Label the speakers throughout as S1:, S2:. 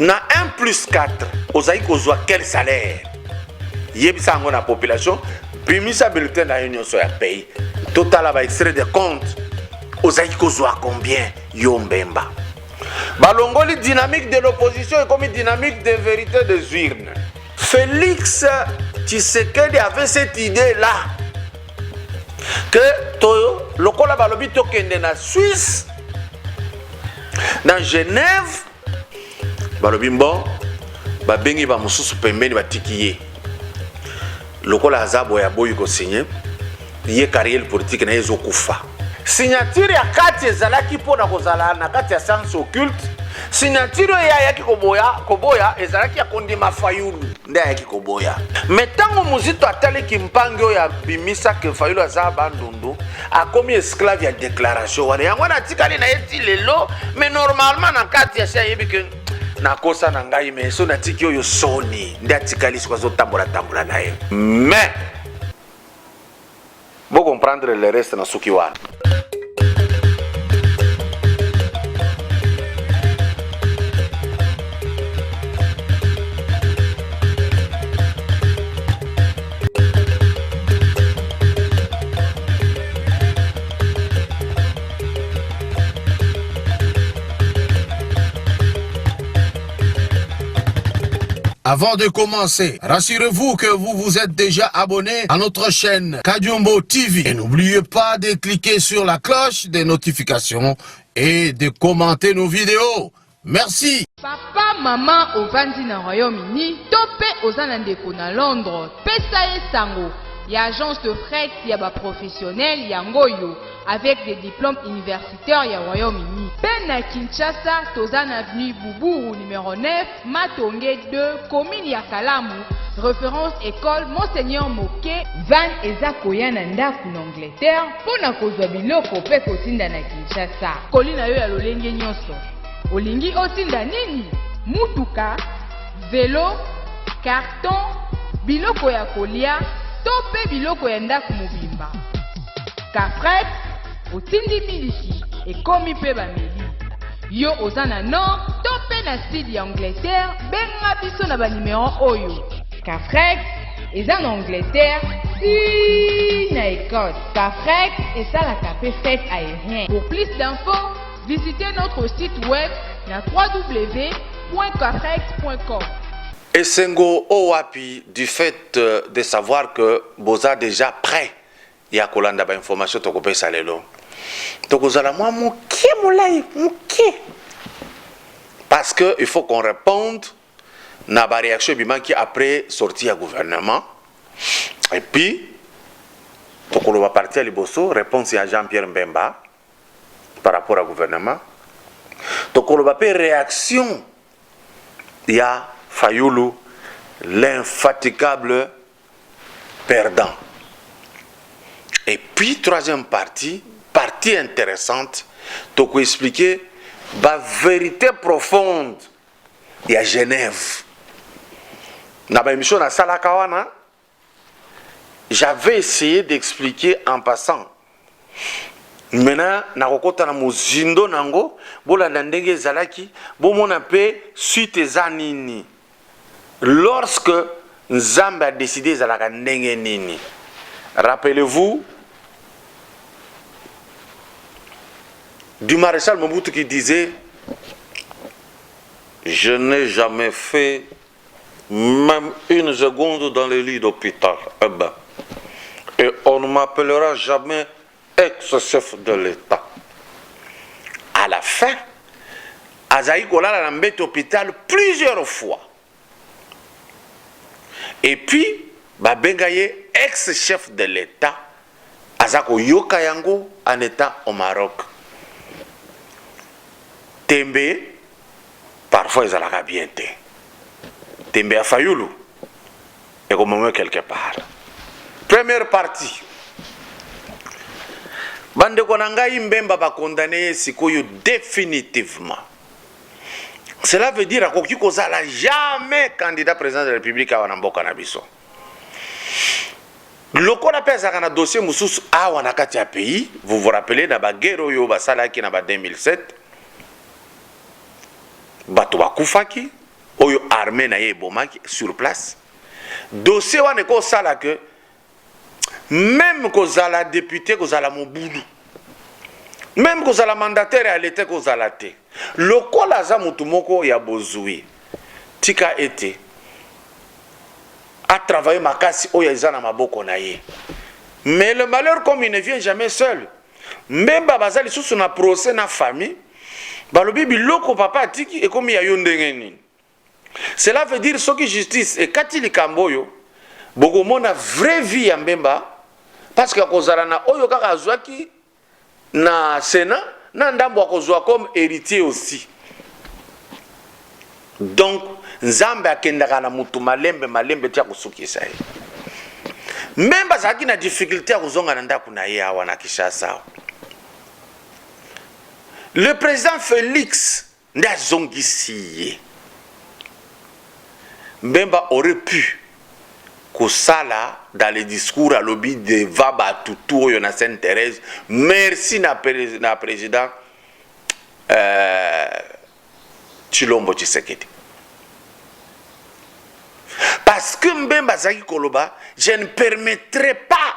S1: na 1 plus 4 ozali kozwa quel salaire yebisa yango na population bimisa bulletin na union so ya pays total ba extrait de compte ozali kozwa combien yo Mbemba balongoli dynamique de l'opposition et comme dynamique de vérité des urnes. Félix Tshisekedi avait cette idée là que toyo lokola balobi tokende na Suisse dans Genève balobi bon babengi ba mususu pembeni batikiye lokola azabo ya boyi ko signer ye carrière politique na yezo kufa signature ya kati ezalaki pona kozala na kati ya science occulte signature ya yaki koboya ezalaki ya kondima Fayulu nde yaki koboya metango muzito ataleki mpango ya bimisa ke Fayulu azaba bandundu akomi esclave ya déclaration wana yango na tikali na yeti lelo mais normalement na kati ya sia yebi ke nakosa na ngai mais so na tiki oyo soni nde atikali siko tambola na ye mais vous comprendre le reste na suki wana.
S2: Avant de commencer, rassurez-vous que vous vous êtes déjà abonné à notre chaîne Kadiombo TV. Et n'oubliez pas de cliquer sur la cloche des notifications et de commenter nos vidéos. Merci.
S3: Papa, maman, au Vandi na Royaume-Uni, topé aux Anandeko na Londres, Pesa et Sango. Il y a agence de fret, il y a professionnel, il y a Ngoyo, avec des diplômes universitaires, il y a Royaume-Uni. Ben à Kinshasa, Tozan Avenue Boubou, numéro 9, Matongé 2, commune Yakalamu, référence école Monseigneur Moké, Van Ezakoya Nandaku l'Angleterre, pour na kozwa biloko pe kotinda na Kinshasa. Kolina yo ya lolenge nyonso. Olingi otinda nini? Mutuka, vélo, carton, biloko ya kolia, tope biloko ya ndaku mobimba. Kafret, otindi miliki, ekomi pe bameli. Yo ozana nord, tope na sud ya Angleterre, benga biso na ba numéro oyo. Kafret, eza na Angleterre, si na Écosse. Kafret, eza la capé fête aérien. Pour plus d'infos, visitez notre site web na www.kafret.com.
S1: Esengo Owapi, du fait de savoir que Boza déjà prêt, il y a kolanda ba information to kopé salelo. Donc vous allez moi mouké moulay mouké. Parce que il faut qu'on réponde na ba réaction bima qui après sortie à gouvernement. Et puis donc on va partir à Liboso, réponse à Jean-Pierre Mbemba par rapport au gouvernement. Donc on va faire réaction. Il y a Fayulu, l'infatigable perdant. Et puis, troisième partie intéressante, donc on expliquer la vérité profonde. Il y a Genève. Dans ma émission à Salakawana, j'avais essayé d'expliquer en passant. Maintenant, na kokota na muzindo nango, bola ndenge zalaki, bo mona pe suite zanini. Lorsque Nzambe a décidé zalaka ndenge nini. Rappelez-vous du maréchal Mobutu qui disait: je n'ai jamais fait même une seconde dans le lit d'hôpital. Eh ben, et on ne m'appellera jamais ex-chef de l'État. À la fin, Azaï Kolala l'a mis à l'hôpital plusieurs fois. Et puis, Babengaye, ex-chef de l'État, Azako Yokayango en état au Maroc. Tembe, parfois ils allaient bien. Tembe a Fayulu, et au moment quelque part. Première partie. Bande Konangaï Mbemba va condamner Sikoyo définitivement. Cela veut dire que Kozala jamais candidat président de la République à Wanamboka Nabiso. Le qu'on appelle ça un dossier Moussous à Wanakati à pays, vous vous rappelez, dans la guerre Basala qui n'a pas 2007, Batoba Koufaki, oyo armée na ye bomaki sur place dossier wana ko sala que même kozala député kozala mobudu même kozala mandataire à l'état kozala te lokola aza mutu moko ya bozui tika été a travaillé makasi oyo eza na maboko na ye. Mais le malheur comme il ne vient jamais seul. Même bazali sous na procès na famille balobi biloko papa atiki et comme ya yo ndenge nini. Cela veut dire soki justice et kati likambo yo bokomona vraie vie ya Mbemba parce que kozala na oyo kaka azwaki na Sénat na ndambo akozwa comme héritier aussi. Donc Nzambe akendaka na mutu malembe tia kusukisa ye. Mbemba zaki na difficulté à kuzonga na ndaku na ye awa na Kinshasa. Le président Félix nda zongisi ye. Mbemba aurait pu kosala dans les discours à lobby de Vaba Tutu yo na Sainte-Thérèse. Merci na président Tshilombo Tshisekedi. Parce que Mbemba zaki koloba, je ne permettrai pas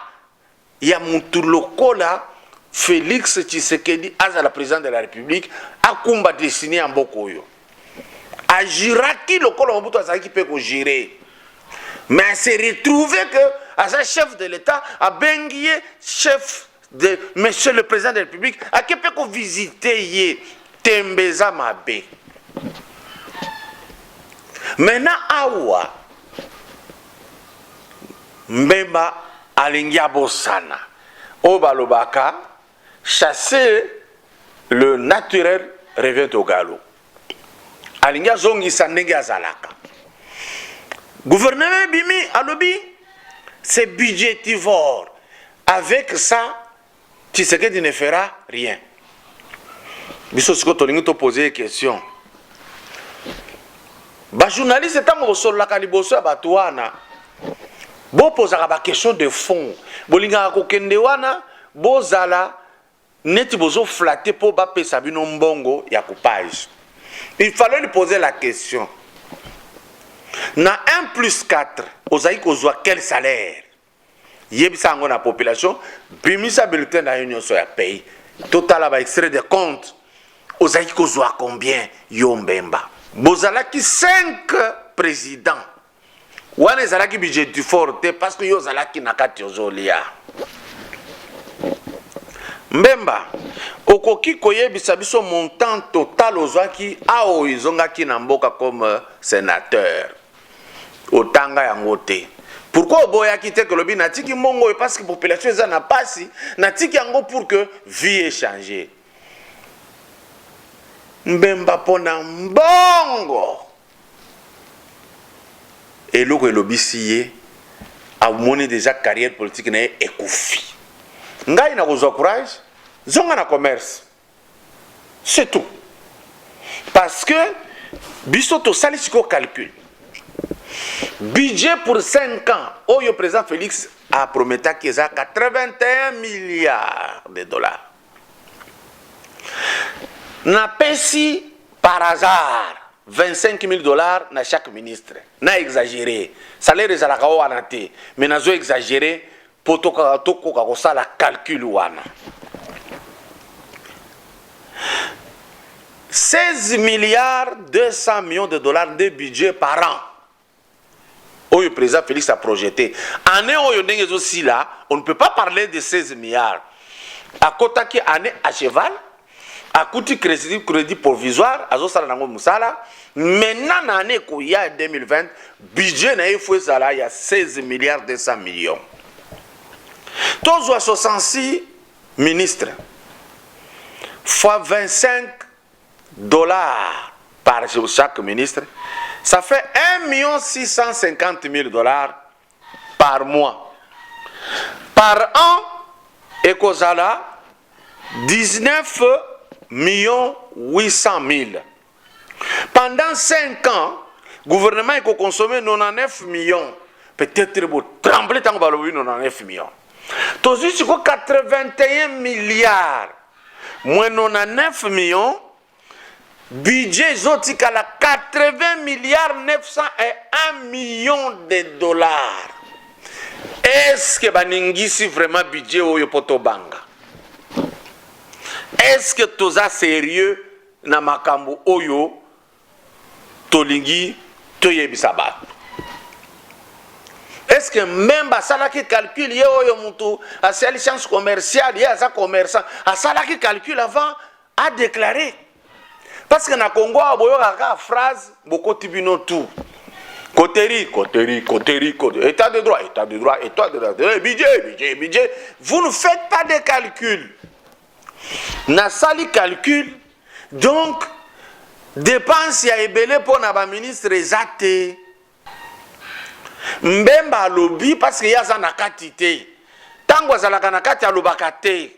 S1: ya mutu lokola Félix Tshisekedi aza la président de la République akumba destiné en bokoyo. Agiraki lokola Mobutu azaki pe ko gérer. Mais c'est retrouvé que aza chef de l'État a bengié chef de monsieur le président de la République a kepe ko visiter ye tembeza mabe. Maintenant awa Mbemba alingia bosana obalobaka chasser le naturel revient au galop. Alingia zongi sandenge azalaka. Gouvernement bimi alobi c'est budgétivore. Avec ça Tshisekedi ne fera rien. Biso siko tolingi to poser question. Ba journaliste tango solaka liboso ya batu wana bo posaka ba question de fond bolinga ko kende wana bozala neti bozo flatter po ba pesa bino mbongo ya coupage. Il fallait lui poser la question. Na 1+4 ozai kozwa quel salaire? Yebisa ngo na population bimisa bulletin na union so ya pays. Total ba extrait de compte ozai kozwa combien yo Mbemba? Bozala ki 5 présidents. Wana ezalaki budget du forte parce que yo zalaki nakati ozolia. Mbemba okoki koyebisa biso montant total ozwaki ao izongaki na mboka comme sénateur. Otanga yango te. Pourquoi oboyaki te que lobi natiki mongo parce que population eza na pasi natiki yango pour que vie échanger. Mbemba pona mbongo. Et l'autre lobby a mené déjà carrière politique na ekoufi. Ngai na kozwa courage, zonga na commerce. C'est tout. Parce que biso to sali siko calcul. Budget pour 5 ans, oyo président Félix a promis qu'il y a 81 milliards de dollars. Na pesi par hasard 25 000 dollars na chaque ministre. Na exagéré. Salaire les alakawa anate. Mais na zo exagéré. Potoka toko kakosa la calcul wana. 16 milliards 200 millions de dollars de budget par an. Oyo président Félix a projeté. Année oyo ndenge aussi là, on ne peut pas parler de 16 milliards. À côté qui année à cheval. A coûté crédit provisoire, à Zosala Nango Moussala. Maintenant, l'année qu'il y a 2020, budget n'a eu il y a 16 milliards 200 millions. Tous 66 ministres, fois 25 dollars par chaque ministre, ça fait 1 650 000 dollars par mois. Par an, Ekozala, 19 800 000. Pendant 5 ans, le gouvernement a consommé 99 millions. Peut-être qu'il trembler tant que 99 millions. Tous ces 81 milliards, moins 99 millions, budget zotikala 80 milliards 901 millions de dollars. Est-ce que baningisi vraiment budget oyo poto banga? Est-ce que toza sérieux na makambo oyo tolingi toyebisa bato? Est-ce que même basalaki calcul ye oyo mutu a licence commerciale ye aza commerçant asalaki calcul avant à déclarer? Parce que na Congo aboyokaka phrase bokoti bino tout. Coterie, état de droit, budget. Vous ne faites pas de calcul. Na sali calcul, donc dépense ya ebele pour na ba ministre ezate. Mbemba lobby parce que yaza na katité. Tango azalaka na kati alobaka te.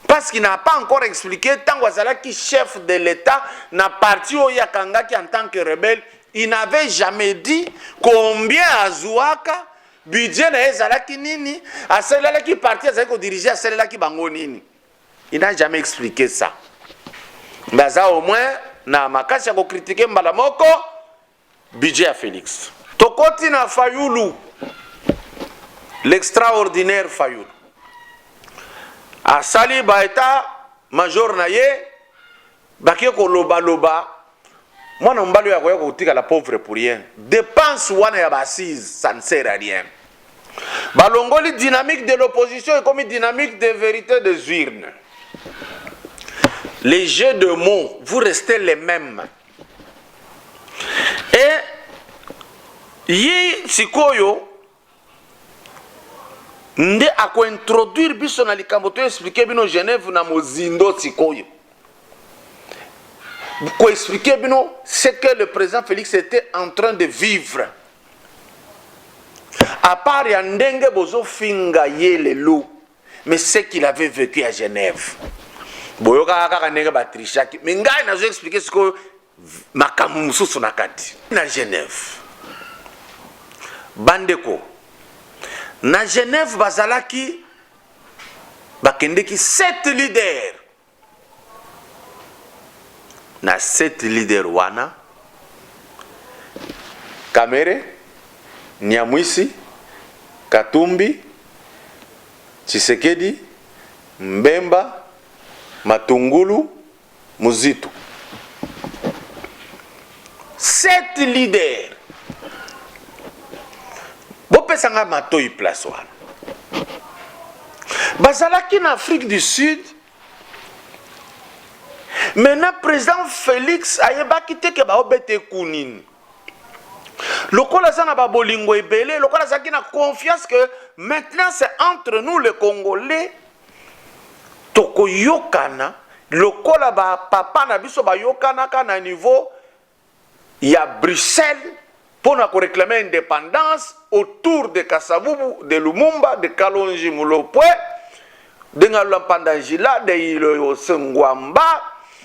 S1: Parce qu'il n'a pas encore expliqué tango azalaki chef de l'État na parti oyakangaki en tant que rebelle. Il n'avait jamais dit combien azouaka budget na ezalaki nini, asalaki parti azalaki diriger asalaki bango nini. Il n'a jamais expliqué ça. Baza au moins na makasi ya ko critiquer mbala moko budget à Félix. Tokoti na Fayulu, l'extraordinaire Fayulu. Asali ba eta major na ye bakie ko loba. Moi, je ne suis pas la pauvre pour rien. Dépense wana ya assise, ça ne sert à rien. Balongoli dynamique de l'opposition est comme une dynamique de vérité des urnes. Les jeux de mots, vous restez les mêmes. Et yi sikoyo nde ako introduire biso na likambo to expliquer bino Genève na mozindo sikoyo. Pour expliquer ce que le président Félix était en train de vivre. À part Yandenge Bozo Finga Yele Lou, mais ce qu'il avait vécu à Genève. Boyoka Nenge Batrichaki. Mais Ngai n'a pas expliqué ce que Makamusu Sonakati. Na Genève. Bandeko. Na Genève Bazalaki Bakendeki 7 leaders. Na 7 leaders wana Kamere, Nyamwisi, Katumbi, Tshisekedi, Mbemba, Matungulu, Muzitu. 7 leaders. Bopesanga matoi place wana. Bazalaki en Afrique du Sud. Maintenant, président Félix a quitté que baobete kunini. Lokola sana ba bolingo ebele, lokola zaki na confiance que maintenant c'est entre nous les Congolais. Toko yokana, lokola ba papa na biso ba yokana kana niveau ya Bruxelles pour na réclamer indépendance autour de Kasavubu, de Lumumba, de Kalonji Mulopwe, de Ngalampandajila, de Iloyo Sengwamba,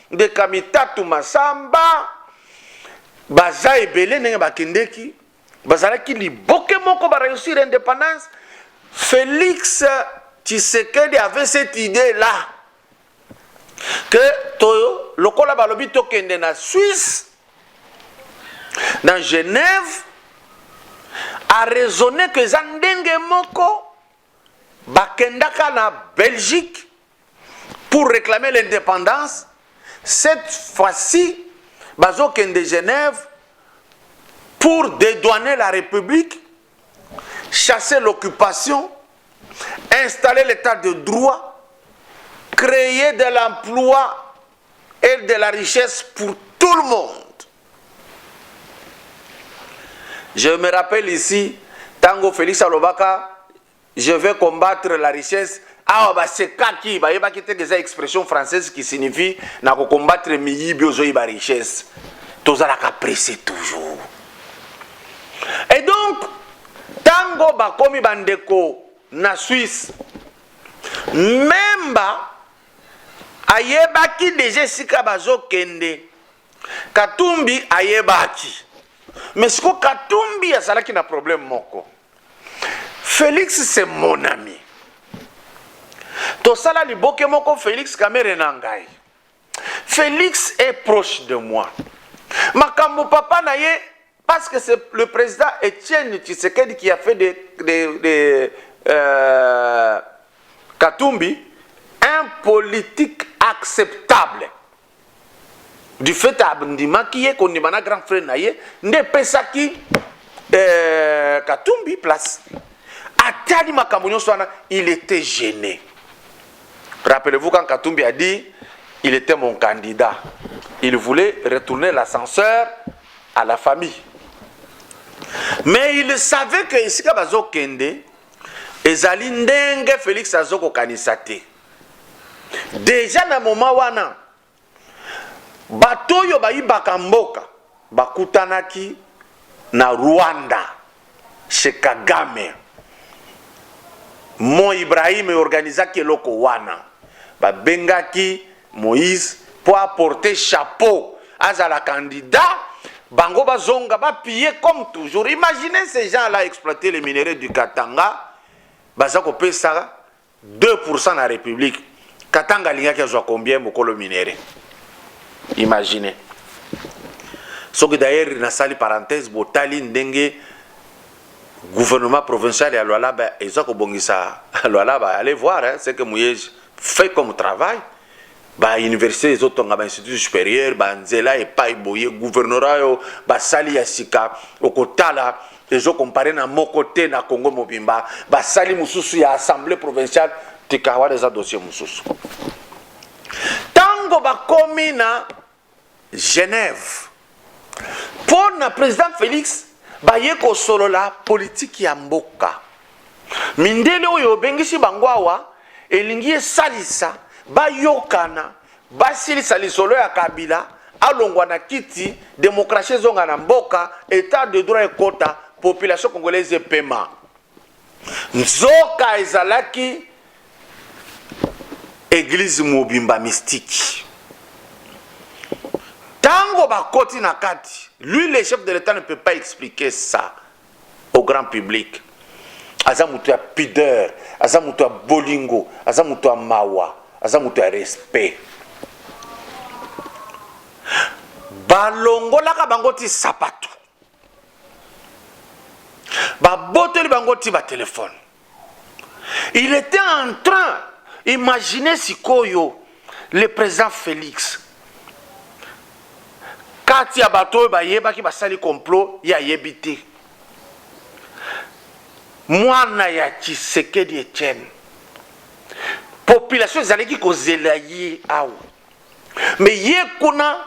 S1: de Kamitatu Masamba, baza ebele nenge bakendeki, bazalaki liboke moko ba réussir l'indépendance. Félix Tshisekedi avait cette idée-là que Toyo, lokola balobi tokende na Suisse, dans Genève, a raisonné que Zandenge moko bakendaka na Belgique pour réclamer l'indépendance. Cette fois-ci, Bazokende de Genève pour dédouaner la République, chasser l'occupation, installer l'état de droit, créer de l'emploi et de la richesse pour tout le monde. Je me rappelle ici, Tango Félix Alobaka, je vais combattre la richesse. Ah, bah c'est kaki, bah il y a des expressions françaises qui signifient na ko combattre miyi biozo la richesse. Toza la caprice toujours. Et donc, Tango ba komi bandeko na Suisse, même ba ayebaki déjà sika bazo kende. Katumbi ayebaki. Mais ce que Katumbi a salaki na problème moko. Félix c'est mon ami. Tosala liboke moko Félix Kamere nangai. Félix est proche de moi. Makambo papa naye, parce que c'est le président Etienne Tshisekedi qui a fait Katumbi un politique acceptable. Du fait abondima qui est qu'on est un grand frère naye, ne pesaki Katumbi place. Atali makambo nyoswana, il était gêné. Rappelez-vous quand Katumbi a dit, il était mon candidat. Il voulait retourner l'ascenseur à la famille. Mais il savait que ici bazo kende, ezali ndenge Félix azoko kanisate. Déjà na moment wana, batoyo bayibaka mboka, bakutanaki na Rwanda, chez Kagame. Mon Ibrahim organisaki eloko wana. Bengaki Moïse pour apporter chapeau à la candidat. Bango bazonga ba piller comme toujours. Imaginez ces gens-là exploiter les minéraux du Katanga. Bazako pesa 2% na République. Katanga lingaki azwa combien mokolo minéraux? Imaginez. Ce que d'ailleurs na sali parenthèse botali ndenge gouvernement provincial ya Lualaba ezako bongisa Lualaba allez voir hein, c'est que Mouyej fait comme travail. Ba université les autres ba institut supérieur ba nzela et pas boye gouvernorat yo ba sali ya sika okotala ezo comparer na mokote na Congo mobimba ba sali mususu ya assemblée provinciale tikawa des dossiers mususu tango ba komi na Genève pour na président Félix ba yeko solo la politique ya mboka mindele oyo bengisi bangwawa elingi salisa bayokana basilisa lisolo ya Kabila alongwa na kiti démocratie zonga na mboka état de droit ekota population congolaise paiement nzoka ezalaki église mobimba mystique tango bakoti na kati lui le chef de l'état ne peut pas expliquer ça au grand public. Azamutu ya pudeur, azamutu ya bolingo, azamutu ya mawa, azamutu ya respect. Balongola ka bangoti sapato. Baboteli bangoti ba téléphone. Il était en train, imaginez sikoyo, le président Félix. Kati ya bato ba yeba ki basali complot ya yebite. Mwana ya Tshisekedi Etienne. Population ezalaki kozela ye awa. Mais ye kuna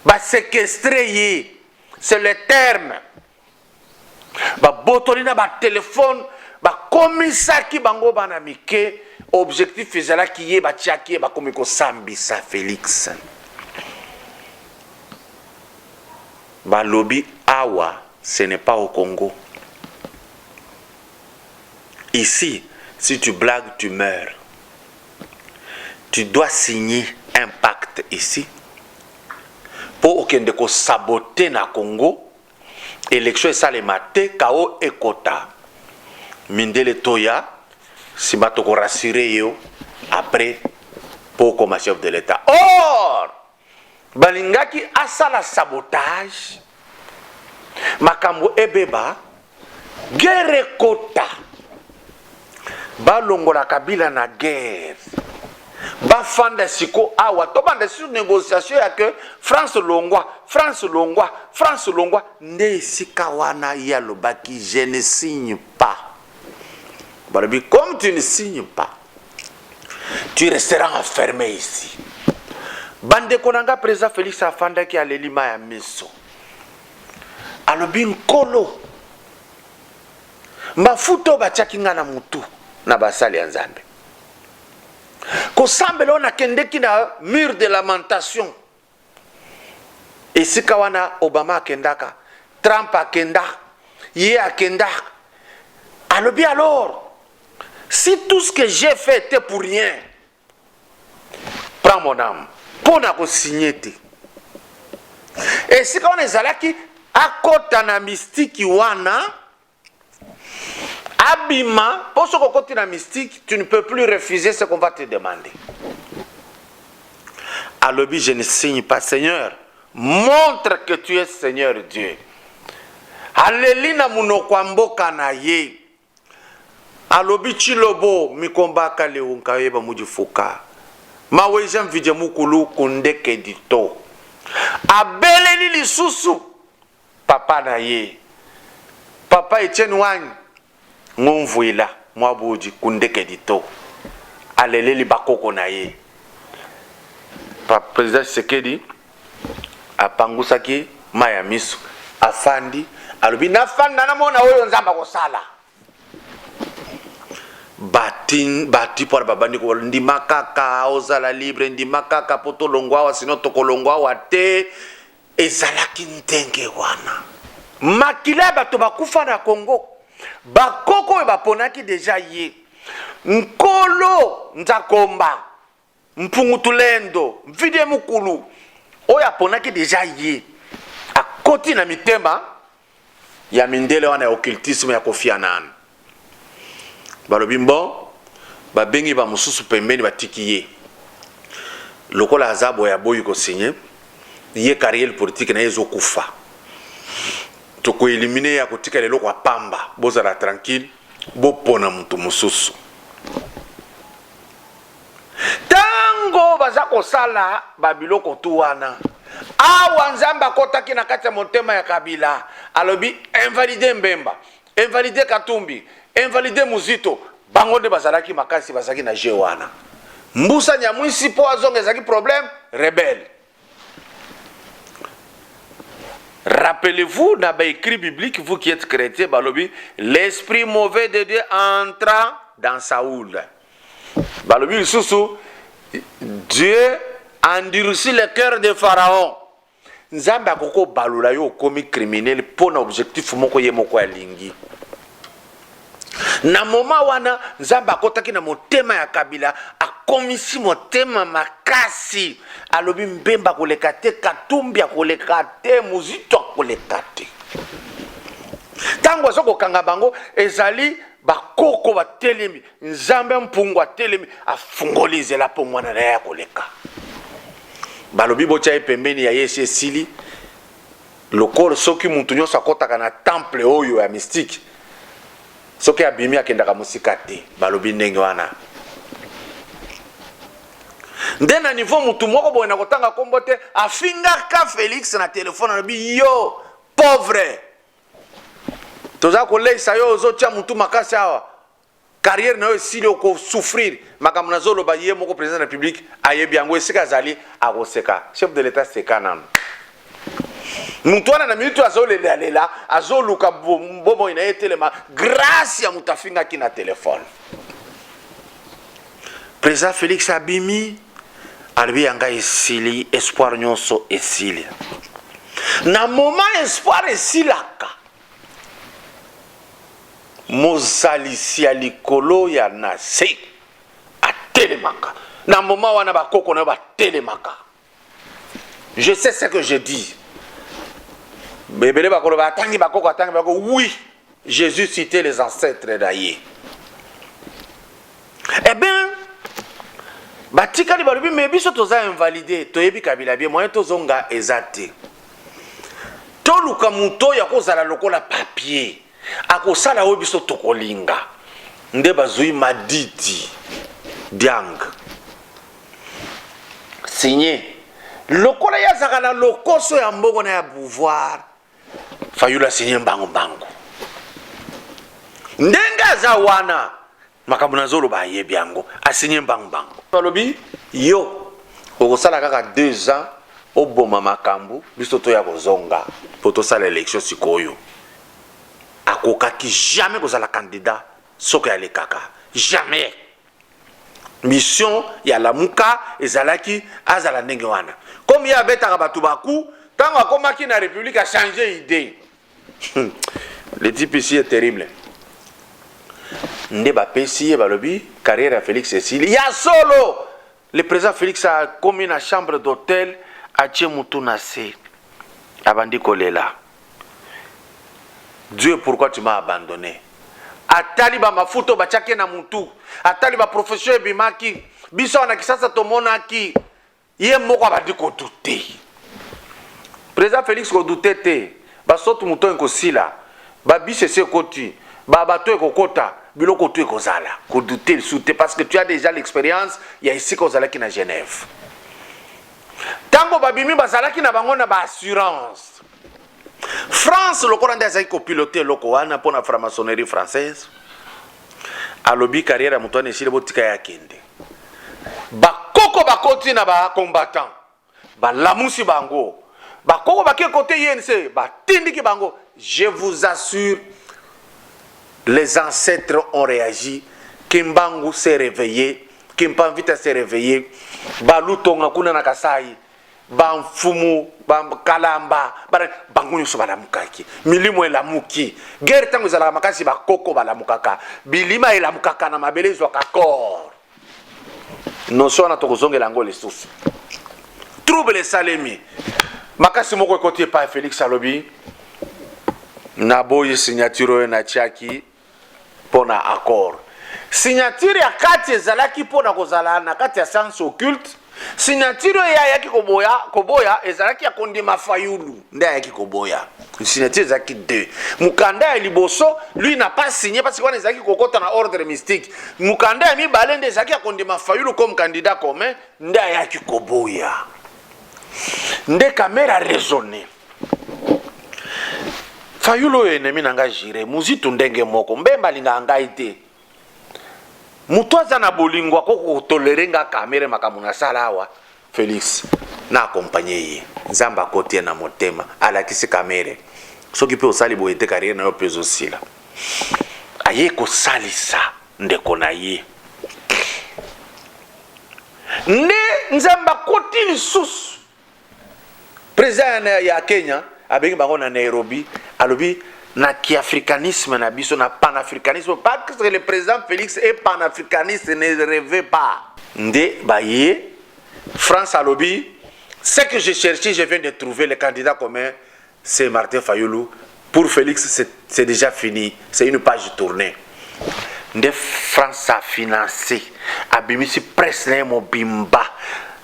S1: ba séquestrer ye. C'est le terme. Ba botolina ba téléphone ba komisaki bango bana mike objectif ezalaki ye ba tiaki ba komiko sambisa Félix. Ba lobby awa, ce n'est pas au Congo. Ici, si tu blagues, tu meurs. Tu dois signer un pacte ici pour aucun de saboter na Congo. Élection et ça les maté, KO et Kota. Mindele Toya, si matoko rassuré yo, après, pour comme chef de l'État. Or, balingaki asala sabotage, makambo ebeba, guerre Kota. Balongola Kabila na guerre. Bafanda siko awa. Tobanda sur négociation ya que France Longwa. Ne sika wana ya lobaki, je ne signe pas. Balabi, comme tu ne signes pas, tu resteras enfermé ici. Bande konanga président Félix afanda ki alelima ya miso. Alobi nkolo. Mafuto bachaki nga na mutu. Na basali ya Nzambe. Kosambelo na kendeki na mur de lamentation. Esika wana Obama akendaka, Trump akenda, ye akenda. Alobi alors, si tout ce que j'ai fait était pour rien, prends mon âme. Pour na ko signer te. Esika wana ezalaki akota na mystiki wana. Abima, pour ce côté la mystique, tu ne peux plus refuser ce qu'on va te demander. alobi je ne signe pas. Seigneur, montre que tu es Seigneur Dieu. Aleli na munoko mboka na ye. Alobi chilobo mikombaka leunka yeba mujifuka. Mawe jam vidje mukulu kundeke dito. Abeleli lisusu papa na ye. Papa Etienne Wang ngomvuila mwabuji kundeke dito. Aleleli bakoko na ye. Président Sekedi apangusaki maya miso afandi alobi nafanda na mona oyo nzamba ko sala bati pour babandi ko ndima kaka ozala libre ndima kaka poto longwa sino tokolongwa wate ezalaki ntenge wana makila bato bakufa na Congo bakoko baponaki deja ye nkolo nzakomba Mpungutulendo, vide mukulu, oya ponaki deja ye, akoti na mitema, ya mindele wana ya occultisme ya Kofi Annan. Balobimbo, babengi ba mususu pembeni batiki ye. Lokola azabo ya boyi ko signé, ye carrière politique na yezo kufa. Toko éliminer ya kotika lelo kwa pamba, bozala tranquille, bo pona mutu mususu. Tango bazako sala babiloko tu wana awa nzamba kotaki na kati ya motema ya Kabila alobi invalide Mbemba invalide Katumbi invalide Muzito bango nde bazalaki makasi bazaki na je wana mbusa nyamwisi po azonga ezaki problème rebelle. Rappelez-vous dans l'écrit biblique, vous qui êtes chrétien, balobi l'esprit mauvais de Dieu entra dans Saoul. Balobi susu Dieu endurcit le cœur de Pharaon. Nzamba koko balula yo komi criminel pour objectif moko ye moko alingi. Na moma wana nzamba kotaki na motema ya Kabila akomisi motema makasi alobi Mbemba koleka te Katumbi koleka te Muzito koleka te. Tango azoko kanga bango ezali bakoko batelemi nzambe mpungwa telemi afungolize la po mwana na ya koleka balobi bocha pembeni ya Yesu esili lokolo soki muntu nyonso akotaka na temple oyo ya mystique soki abimi akendaka musika te balobi ndenge wana ndena niveau mutu moko boye na kotanga kombo te afingaka Félix na telefone alobi yo pauvre toza koleisa yo ozotia mutu makasi awa carrière na yo esili oko souffrir makambo nazoloba ye moko président de la République ayebi yango esika azali akoseka chef de l'état seka nanu mutu wana na minute azolelela azoluka bomo ina ye telema grâce ya mutu afingaki na telefone président Félix abimi alobi yanga esili espoir nyonso esili na moment espoir esilaka mozalisi ya likolo ya nase atelemaka na moma wana bakoko na batelemaka. Je sais ce que je dis. Bebele bakolo batangi bakoko atangi bakoko oui, Jésus citait les ancêtres d'Aïe. Eh bien batikali balobi mais biso toza invalidé toyebi Kabila bien moyen tozonga ezate toluka muto ya kozala lokola papier akosala oyo biso tokolinga nde bazui Madidi Diang signé lokola ya zakala lokoso ya mbongo na ya pouvoir fayula signé mbango mbango ndenga za wana makambo nazolo ba yebi yango asigné mbango mbango balobi yo okosala kaka 2 ans oboma makambo biso to ya kozonga poto sala élection sikoyo akokaki jamais kozala candidat soki ya lekaka jamais mission ya lamuka ezalaki azala ndenge wana comme ya betaka batu baku tango akomaki na république a changé idée. Le type ici est terrible. Nde bapesi balobi carrière à Félix Cécile ya solo le président Félix a commis na chambre d'hôtel a mutu na se abandi kolela. Dieu, pourquoi tu m'as abandonné? Atali ba mafuto bachake na mutu. Atali ba profession bimaki. Biso na kisasa tomonaki. ye moko abandi kodute. Président Félix kodute te basoto muto ekosila babise se koti babato ekokota biloko to ekozala kodute lisusu parce que tu as déjà l'expérience ya ici kozalaki na Genève. Tango babimi bazalaki na bango na ba assurance. France lokola nde azali kopilote loko wana mpo na franc-maçonnerie française alobi carrière ya moto wana esili botika ya kende bakoko bakoti na bacombattant balamusi bango bakoko bakie kote INC batindiki bango. Je vous assure, les ancêtres ont réagi. Kimbangu s'est réveillé, Kimpanvita s'est réveillé, Balutonga kuna na Kasai, Bamfumu, Kalamba, Bangu nyuso balamukaki, milimo elamuki, guerre tango zala makasi bakoko balamukaka, bilima elamukaka na mabele zwa kakor. Noso na tokozonge lango lisusu. Trouble les salemi. Makasi moko ekoti pa Félix alobi na boye signature na tiaki pona accord. Signature ya kati ezalaki pona kozala na kati ya science occulte. Signature ya yaki koboya ezalaki ya kondima Fayulu nde yaki koboya. Signature ezalaki 2. Mukanda ya liboso lui n'a pas signé parce qu'on ezalaki kokota na ordre mystique. Mukanda ya mibale nde ezalaki ya kondima Fayulu comme candidat commun nde yaki koboya. Nde kamera raisonné. Fayulu ennemi nanga jire muzitu ndenge moko mbemba linga ngai te. Mutu aza na bolingo akoko tolerenga kamera makamuna salawa Félix na accompagner ye. Nzamba kotie na motema alakisi kamera. Soki pe osali boyete carrière na yo pezo sila. Aye ko salisa ndeko na ye. Ne nzamba koti lisusu. Président ya Kenya abengi bango na Nairobi alobi na kiafricanisme na biso na panafricanisme parce que le président Félix est panafricaniste, ne rêvez pas. Nde baye France alobi ce que je cherchais je viens de trouver, le candidat commun c'est Martin Fayulu. Pour Félix c'est déjà fini, c'est une page tournée. Nde France a financé abimisi presse na mobimba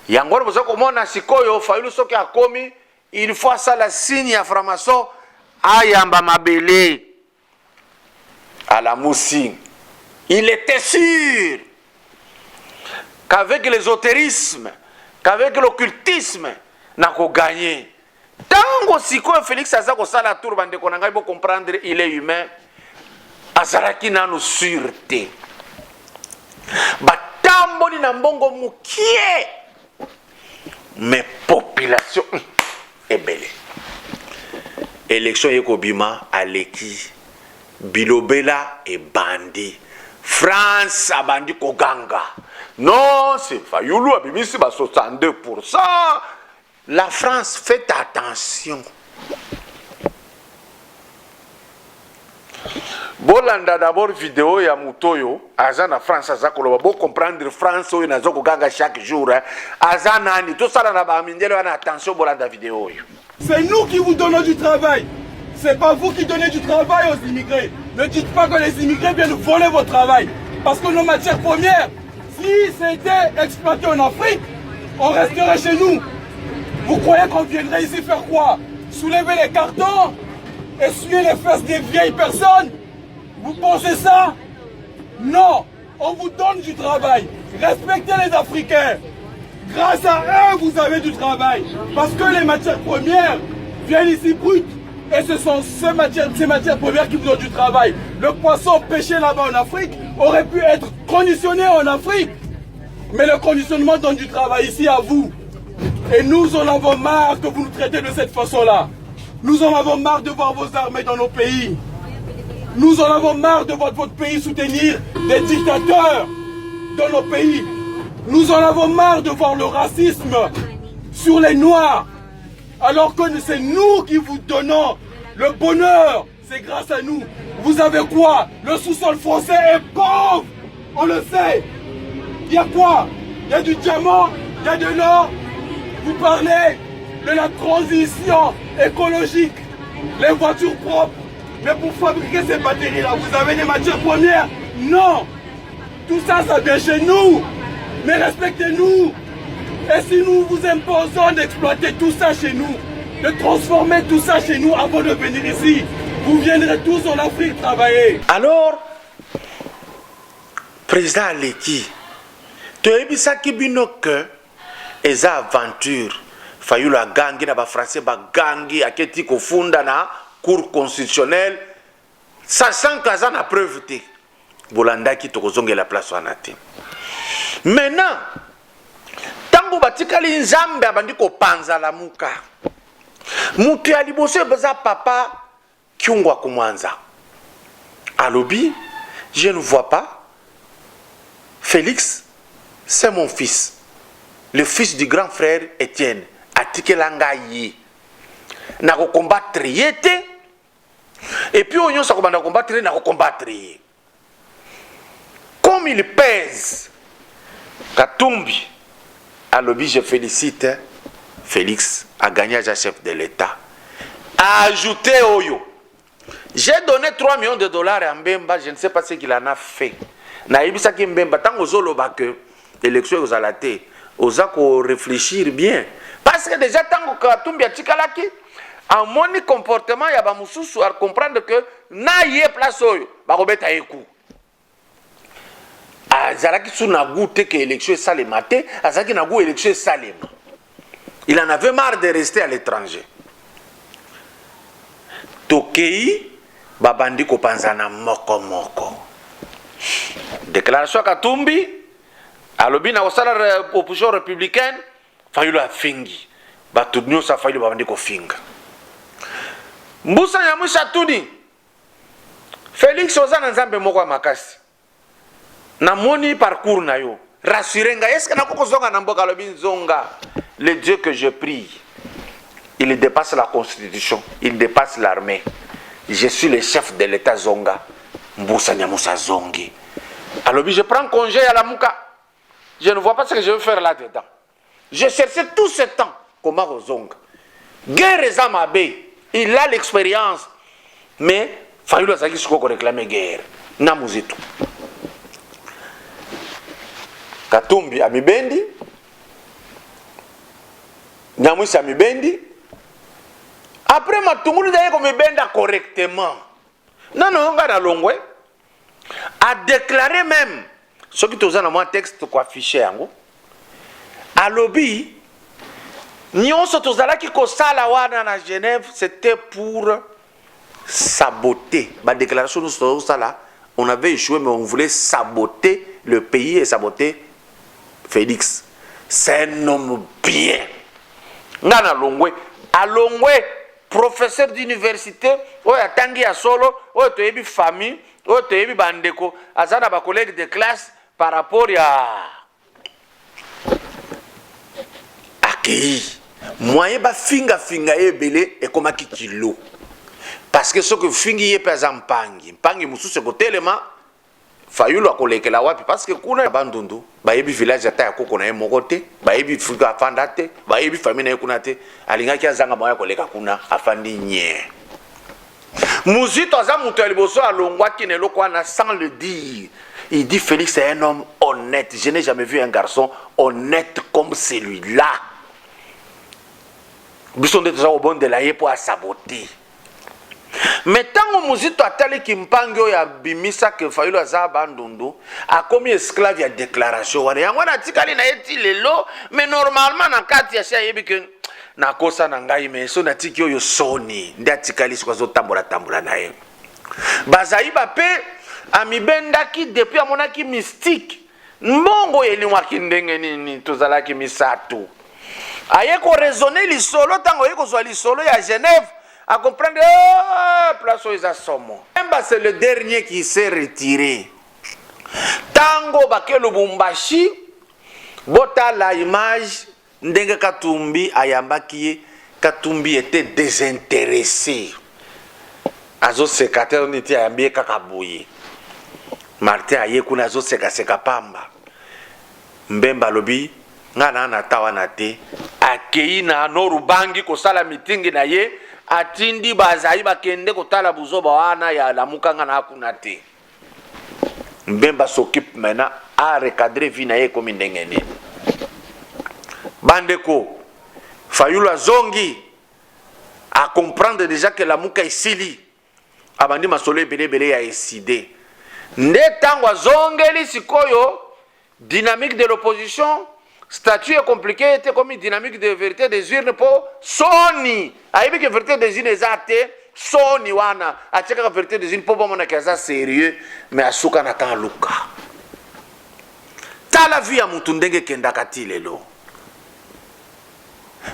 S1: yangoro bozo komona sikoyo Fayulu soki akomi il faut ça la signe ya franc-maçon ayamba mabele à la moussi. Il était sûr qu'avec l'ésotérisme, qu'avec l'occultisme n'a qu'au gagner. Tango sikoyo Félix aza ko sala tour bande ko ngai bo comprendre il est humain azaraki nanu sûreté batamboli na mbongo mukie mais population est belle. Élection Yekobima Aleki Bilobela et Bandi France a bandi Koganga. Non, c'est Fayulu a bimisi ba 62%. La France, faites attention. Bolanda d'abord vidéo ya Mutoyo azana France azakoloba bo comprendre France oyo nazoko ganga chaque jour azana ni tout ça na ba mindelo na attention bolanda vidéo yo.
S4: C'est nous qui vous donnons du travail. C'est pas vous qui donnez du travail aux immigrés. Ne dites pas que les immigrés viennent voler votre travail. Parce que nos matières premières, si c'était exploité en Afrique, on resterait chez nous. Vous croyez qu'on viendrait ici faire quoi? Soulever les cartons? Essuyer les fesses des vieilles personnes? Vous pensez ça? Non, on vous donne du travail. Respectez les Africains. Grâce à eux, vous avez du travail. Parce que les matières premières viennent ici brutes. Et ce sont ces matières premières qui vous donnent du travail. Le poisson pêché là-bas en Afrique aurait pu être conditionné en Afrique. Mais le conditionnement donne du travail ici à vous. Et nous en avons marre que vous nous traitez de cette façon-là. Nous en avons marre de voir vos armées dans nos pays. Nous en avons marre de voir votre pays soutenir des dictateurs dans nos pays. Nous en avons marre de voir le racisme sur les Noirs. Alors que c'est nous qui vous donnons le bonheur. C'est grâce à nous. Vous avez quoi? Le sous-sol français est pauvre. On le sait. Il y a quoi? Il y a du diamant, il y a de l'or. Vous parlez de la transition écologique, les voitures propres. Mais pour fabriquer ces batteries-là, vous avez des matières premières? Non. Tout ça, ça vient chez nous. Mais respectez-nous. Et si nous vous imposons d'exploiter tout ça chez nous, de transformer tout ça chez nous avant de venir ici, vous viendrez tous en Afrique travailler.
S1: Alors, président Aleki, tu as vu ça qui bino que les aventures, failli la gangi na ba français ba gangi aketi ko funda na cour constitutionnelle, sachant que ça na preuve te. Bolanda ki to kozonge la place wana te. Maintenant, tango batikali nzambe abandi ko panza la muka. Mutu ya liboso beza papa kiungwa kumwanza. Alobi, je ne vois pas. Félix, c'est mon fils. Le fils du grand frère Étienne. Atikelanga yi. Na ko combattre yete. Et puis on sa komanda combattre na ko combattre. Comme il pèse. Katumbi. Alobi, je félicite Félix a gagné à chef de l'État. A ajouté Oyo. J'ai donné 3 millions de dollars à Mbemba, je ne sais pas ce qu'il en a fait. Naïbisa ki Mbemba, tant aux oloba que l'élection aux alaté, aux a réfléchir bien. Parce que déjà, tant que Katumbi a tikalaki, en mon comportement, il y a ba mususu à comprendre que na yé place Oyo, ba robeta yeku. Azaraki sou na goûté que l'élection est salématé, azaraki na goût élection est saléma. Il en avait marre de rester à l'étranger. Tokei, babandi kopanzana moko moko. Déclaration Katumbi, alobi na osala opposition républicaine, fayu la fingi. Batudnyo sa fayu babandi ko finga. Mbusa nyamusha tudi. Félix ozana nzambe moko makasi. Na moni parcours na yo. Rassurenga, est-ce que na koko zonga na mboka alobi nzonga? Le Dieu que je prie, il dépasse la constitution, il dépasse l'armée. Je suis le chef de l'État Zonga. Mboussa Nyamusa Zongi. Alors je prends congé à la Mouka. Je ne vois pas ce que je veux faire là-dedans. Je cherchais tout ce temps comment au Zonga. Guerre et Zamabé, il a l'expérience. Mais, il fallait réclamer guerre. Namouzitou. Katumbi Amibendi. Nyamwisa Mibendi. Après Matungulu d'ailleurs comme Mibenda correctement. Non, on va dans l'ongwe. A déclaré même, ce qui est dans mon texte quoi affiché en à lobby, nyonso tozala ki kosala wana na Genève, c'était pour saboter. Ma déclaration nous là, on avait échoué mais on voulait saboter le pays et saboter Félix. C'est un homme bien. Ngana Longwe, à Longwe, professeur d'université, oya tangi ya solo, oya toyebi famille, oya toyebi bandeko, azana ba collègue de classe par rapport à akei. Moyen ba finga ebele et comme kilo. Parce que ce que fingi ye pesa mpangi, mpangi mususu ko telema fayulu akolekela wapi parce que kuna bandundu bayebi village ata ya koko na ye mokote bayebi fuga afanda te bayebi famille na ye kuna te alingaki azanga moya koleka kuna afandi nye muzito aza muto ya liboso alongwaki na eloko wana sans le dire. Il dit Félix est un homme honnête. Je n'ai jamais vu un garçon honnête comme celui-là. Bisson de au bon de la ye pour saboter. Mais tant que Muzito a tel qui mpango ya bimisa que fayulu aza bandundu a commis esclave ya déclaration wana yango na tikali na yeti lelo mais normalement na kati ya sha yebi que na kosa na ngai mais so na tiki oyo soni nda tikali siko tambola na ye bazai ba pe amibendaki depuis amonaki mystique mbongo yelimwaki ndenge nini tozalaki misatu aye ko raisonner lisolo tango ye ko zwa lisolo ya Genève à comprendre place où ils assomment. C'est le dernier qui s'est retiré. Tango baké Lubumbashi, bota la image ndenge Katumbi ayambaki Katumbi était désintéressé. Azo secrétaire on était ayambie kakabuye. Martin ayekuna azo seka pamba. Mbemba lobi ngana na tawana te akei na norubangi ko sala meeting na ye atindi bazai bakende kotala buzoba wana ya lamukanga na hakuna te. Mbemba s'occupe maintenant à recadrer vie na ye comme ndenge nini. bandeko Fayulu Zongi à comprendre déjà que la muka isili abandi masolo ebele ya eside nde tango zongeli sikoyo dynamique de l'opposition statut est compliqué était comme une dynamique de vérité des urnes pour soni aibi que vérité des urnes ezate soni wana acheka ka vérité des urnes pour bomona kaza sérieux mais asuka na tan luka tala vie ya mutu ndenge kenda katilelo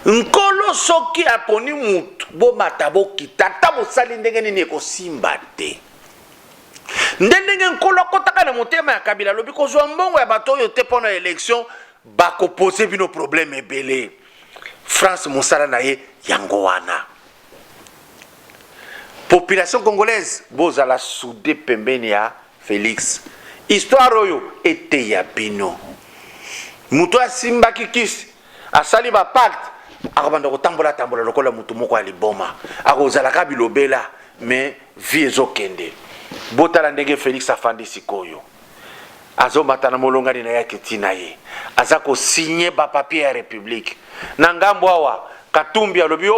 S1: nkolo soki aponi mutu bomata bokita ta bosali ndenge nini ekosimba te ndenge nkolo kotaka na motema ya Kabila lobi kozwa mbongo ya bato oyo te mpona élection bakopose bino problème ebele France mosala na ye yango wana population congolaise bozala soudé pembeni ya Félix histoire oyo ete ya bino mutu asimbaki kisi asali ba pacte akabanda kotambola lokola mutu moko aliboma akozalaka bilobela mais vie ezokende botala ndenge Félix afandi sikoyo azomata na molongani na yake tina ye aza kosigner ba papier ya république na ngambo awa Katumbi alobi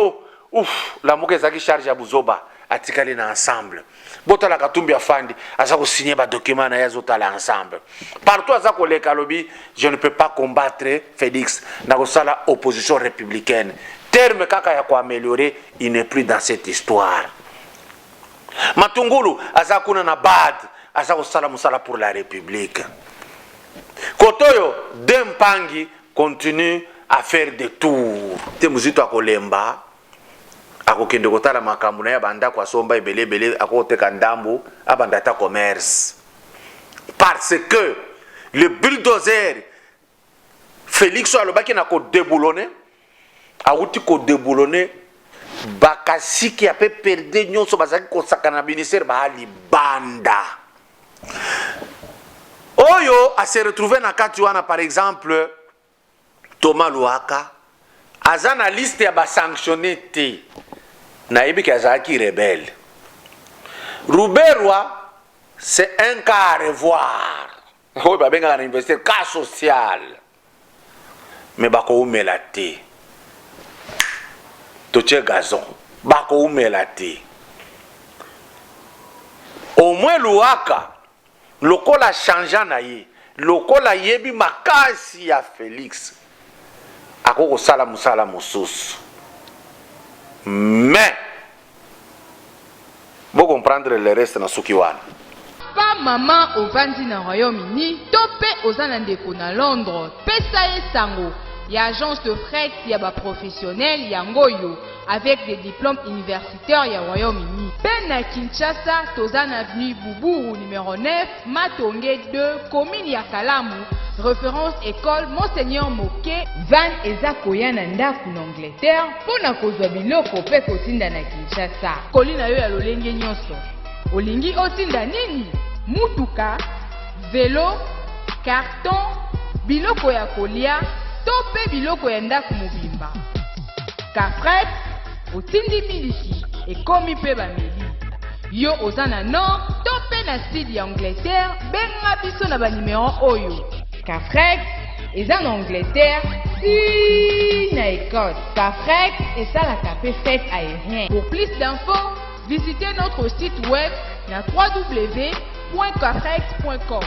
S1: la moka ezaki charge ya buzoba atikali na ensemble botala Katumbi afandi aza kosigner ba document na ye azotala ensemble partout aza koleka alobi je ne peux pas combattre Félix na kosala opposition républicaine terme kaka ya koaméliorer il n'est plus dans cette histoire Matungulu aza kuna na bad aza kosala musala pour la République Kotoyo Dempangi continue à faire des tours te muzito akolemba akokende kotala makambo na ya banda kwa somba ebele akoteka ndambo abandata commerce parce que le bulldozer Félix alobaki na ko déboulonner awuti ko déboulonner bakasiki ape perde nyonso bazaki kosakana ministère ba libanda oyo a se retrouver na kati wana par exemple Thomas Luaka aza na liste ya ba sanctionné te na yebi ki azaki rebelle Ruberwa c'est un cas à revoir oyo babenga na université cas social mais bako umela te toche gazon bako umela te au moins Luaka lokola changea na ye lokola yebi makasi ya Félix akoko sala musala mosusu mais vous comprendre le reste na suki wana
S3: pa maman ovandi na Royaume-Uni to pe ozana ndeko na Londres pesa ye sango ya agence de fret ya ba professionnel yango yo avec des diplômes universitaires ya Royaume-Uni. Pe na Kinshasa tozana avenue Boubou numéro 9 Matonge 2 commune ya Kalamu référence école Monseigneur Moké van eza koya na ndaku na Angleterre pona kozwa biloko pe kotinda na Kinshasa. Kolina yo ya lolenge nyonso. Olingi otinda nini? Mutuka, vélo, carton, biloko ya kolia, to pe biloko ya ndaku mobimba. Kafret, otindi miliki, ekomi pe bameli. Yo ozana nord, to pe na sud ya Angleterre, benga biso na ba numéro oyo. Kafret, eza na Angleterre, si na Écosse. Kafret, esalaka pe fête aérien. Pour plus d'infos, visitez notre site web na www.kafret.com.